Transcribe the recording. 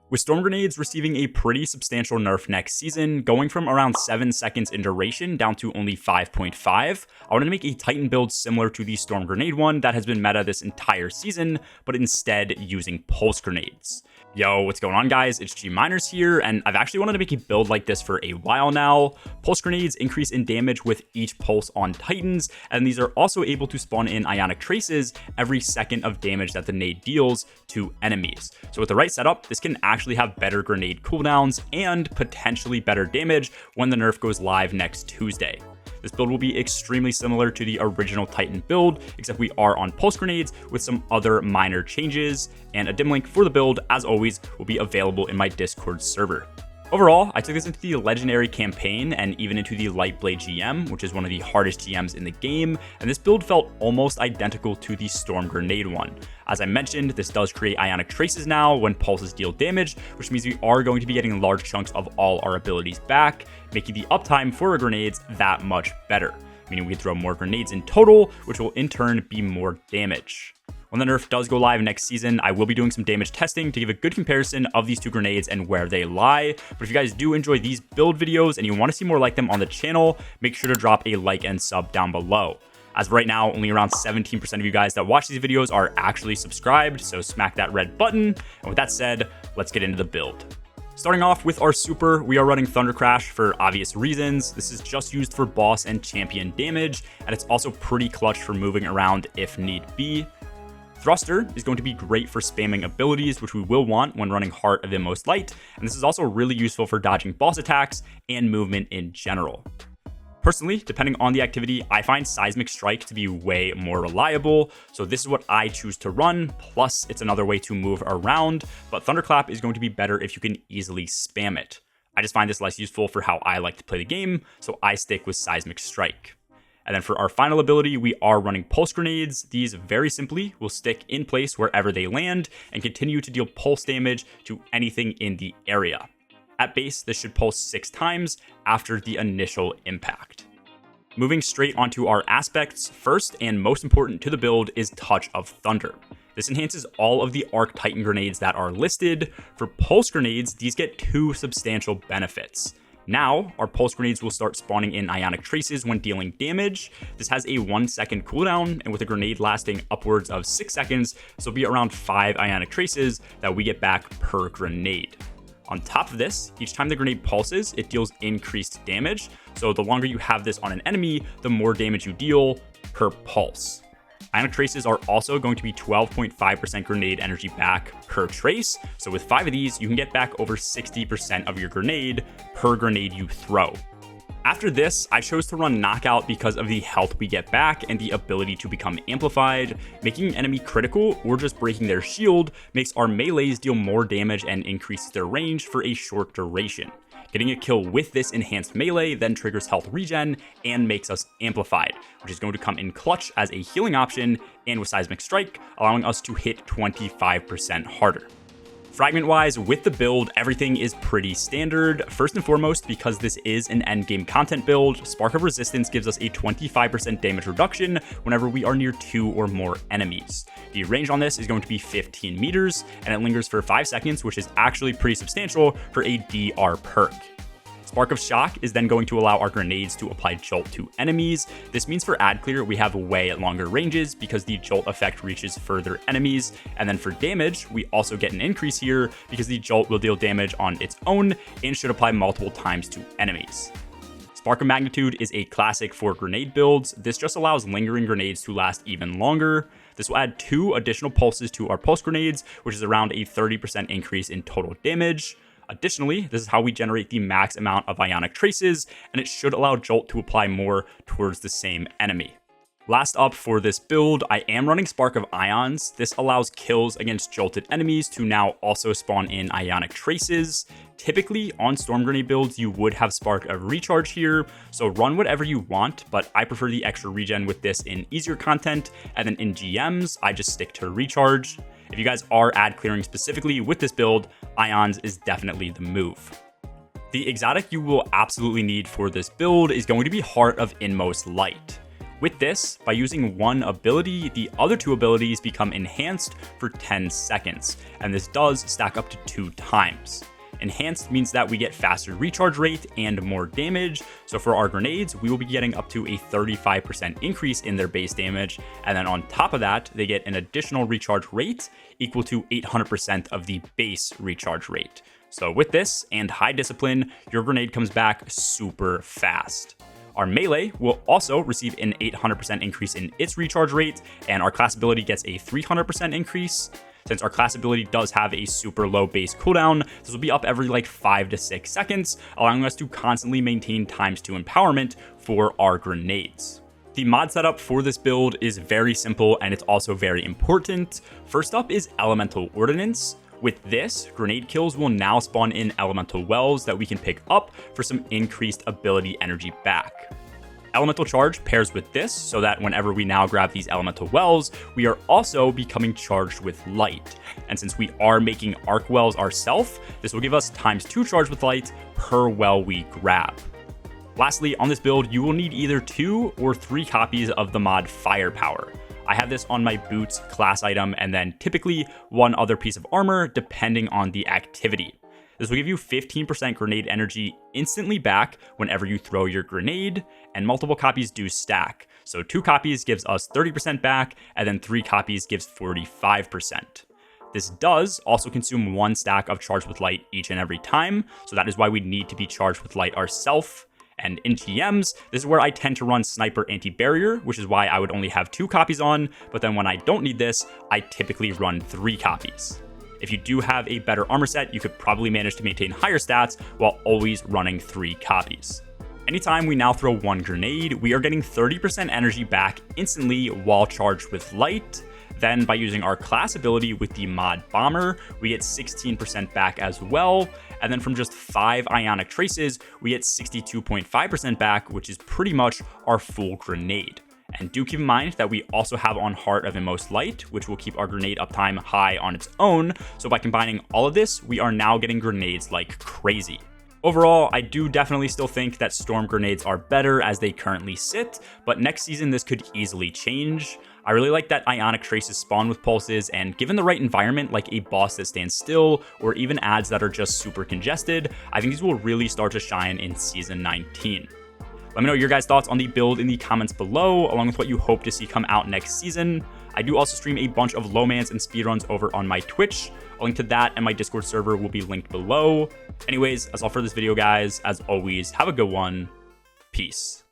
With Storm Grenades receiving a pretty substantial nerf next season, going from around 7 seconds in duration down to only 5.5, I wanted to make a Titan build similar to the Storm Grenade one that has been meta this entire season, but instead using Pulse Grenades. Yo, what's going on guys? It's G Miners here, and I've actually wanted to make a build like this for a while now. Pulse Grenades increase in damage with each pulse on Titans, and these are also able to spawn in Ionic Traces every second of damage that the nade deals to enemies. So with the right setup, this can actually have better grenade cooldowns and potentially better damage when the nerf goes live next Tuesday. This build will be extremely similar to the original Titan build, except we are on Pulse Grenades with some other minor changes, and a dim link for the build, as always, will be available in my Discord server. Overall, I took this into the Legendary campaign and even into the Lightblade GM, which is one of the hardest GMs in the game, and this build felt almost identical to the Storm Grenade one. As I mentioned, this does create Ionic Traces now when pulses deal damage, which means we are going to be getting large chunks of all our abilities back, making the uptime for our grenades that much better, meaning we can throw more grenades in total, which will in turn be more damage. When the nerf does go live next season, I will be doing some damage testing to give a good comparison of these two grenades and where they lie. But if you guys do enjoy these build videos and you want to see more like them on the channel, make sure to drop a like and sub down below. As of right now, only around 17% of you guys that watch these videos are actually subscribed, so smack that red button. And with that said, let's get into the build. Starting off with our super, we are running Thunder Crash for obvious reasons. This is just used for boss and champion damage, and it's also pretty clutch for moving around if need be. Thruster is going to be great for spamming abilities, which we will want when running Heart of Inmost Light, and this is also really useful for dodging boss attacks and movement in general. Personally, depending on the activity, I find Seismic Strike to be way more reliable, so this is what I choose to run, plus it's another way to move around, but Thunderclap is going to be better if you can easily spam it. I just find this less useful for how I like to play the game, so I stick with Seismic Strike. And then for our final ability, we are running Pulse Grenades. These very simply will stick in place wherever they land and continue to deal pulse damage to anything in the area. At base, this should pulse 6 times after the initial impact. Moving straight onto our aspects, first and most important to the build is Touch of Thunder. This enhances all of the Arc Titan grenades that are listed. For Pulse Grenades, these get 2 substantial benefits. Now, our Pulse Grenades will start spawning in Ionic Traces when dealing damage. This has a 1 second cooldown, and with a grenade lasting upwards of 6 seconds, this will be around 5 Ionic Traces that we get back per grenade. On top of this, each time the grenade pulses, it deals increased damage, so the longer you have this on an enemy, the more damage you deal per pulse. Ionic Traces are also going to be 12.5% grenade energy back per trace, so with 5 of these, you can get back over 60% of your grenade per grenade you throw. After this, I chose to run Knockout because of the health we get back and the ability to become amplified. Making an enemy critical or just breaking their shield makes our melees deal more damage and increases their range for a short duration. Getting a kill with this enhanced melee then triggers health regen and makes us amplified, which is going to come in clutch as a healing option and with Seismic Strike, allowing us to hit 25% harder. Fragment-wise, with the build, everything is pretty standard. First and foremost, because this is an endgame content build, Spark of Resistance gives us a 25% damage reduction whenever we are near 2 or more enemies. The range on this is going to be 15 meters, and it lingers for 5 seconds, which is actually pretty substantial for a DR perk. Spark of Shock is then going to allow our grenades to apply Jolt to enemies. This means for ad clear, we have way longer ranges because the Jolt effect reaches further enemies. And then for damage, we also get an increase here because the Jolt will deal damage on its own and should apply multiple times to enemies. Spark of Magnitude is a classic for grenade builds. This just allows lingering grenades to last even longer. This will add 2 additional pulses to our pulse grenades, which is around a 30% increase in total damage. Additionally, this is how we generate the max amount of Ionic Traces, and it should allow Jolt to apply more towards the same enemy. Last up for this build, I am running Spark of Ions. This allows kills against jolted enemies to now also spawn in Ionic Traces. Typically, on Storm Grenade builds, you would have Spark of Recharge here, so run whatever you want, but I prefer the extra regen with this in easier content, and then in GMs, I just stick to Recharge. If you guys are ad clearing specifically with this build, Ions is definitely the move. The exotic you will absolutely need for this build is going to be Heart of Inmost Light. With this, by using one ability, the other two abilities become enhanced for 10 seconds, and this does stack up to 2 times. Enhanced means that we get faster recharge rate and more damage, so for our grenades, we will be getting up to a 35% increase in their base damage, and then on top of that, they get an additional recharge rate equal to 800% of the base recharge rate. So with this and high discipline, your grenade comes back super fast. Our melee will also receive an 800% increase in its recharge rate, and our class ability gets a 300% increase. Since our class ability does have a super low base cooldown, this will be up every like 5 to 6 seconds, allowing us to constantly maintain ×2 empowerment for our grenades. The mod setup for this build is very simple and it's also very important. First up is Elemental Ordnance. With this, grenade kills will now spawn in elemental wells that we can pick up for some increased ability energy back. Elemental Charge pairs with this so that whenever we now grab these elemental wells, we are also becoming charged with light. And since we are making arc wells ourselves, this will give us ×2 charge with light per well we grab. Lastly, on this build, you will need either 2 or 3 copies of the mod Firepower. I have this on my boots class item and then typically 1 other piece of armor depending on the activity. This will give you 15% grenade energy instantly back whenever you throw your grenade, and multiple copies do stack. So 2 copies gives us 30% back, and then 3 copies gives 45%. This does also consume 1 stack of Charged with Light each and every time, so that is why we need to be charged with light ourselves. And in GMs, this is where I tend to run Sniper Anti-Barrier, which is why I would only have 2 copies on, but then when I don't need this, I typically run 3 copies. If you do have a better armor set, you could probably manage to maintain higher stats while always running 3 copies. Anytime we now throw 1 grenade, we are getting 30% energy back instantly while charged with light. Then by using our class ability with the mod Bomber, we get 16% back as well. And then from just 5 Ionic Traces, we get 62.5% back, which is pretty much our full grenade. And do keep in mind that we also have on Heart of Inmost Light, which will keep our grenade uptime high on its own. So by combining all of this, we are now getting grenades like crazy. Overall, I do definitely still think that Storm grenades are better as they currently sit, but next season this could easily change. I really like that Ionic Traces spawn with pulses, and given the right environment like a boss that stands still, or even ads that are just super congested, I think these will really start to shine in Season 19. Let me know your guys' thoughts on the build in the comments below, along with what you hope to see come out next season. I do also stream a bunch of low-mans and speedruns over on my Twitch. A link to that and my Discord server will be linked below. Anyways, that's all for this video, guys. As always, have a good one. Peace.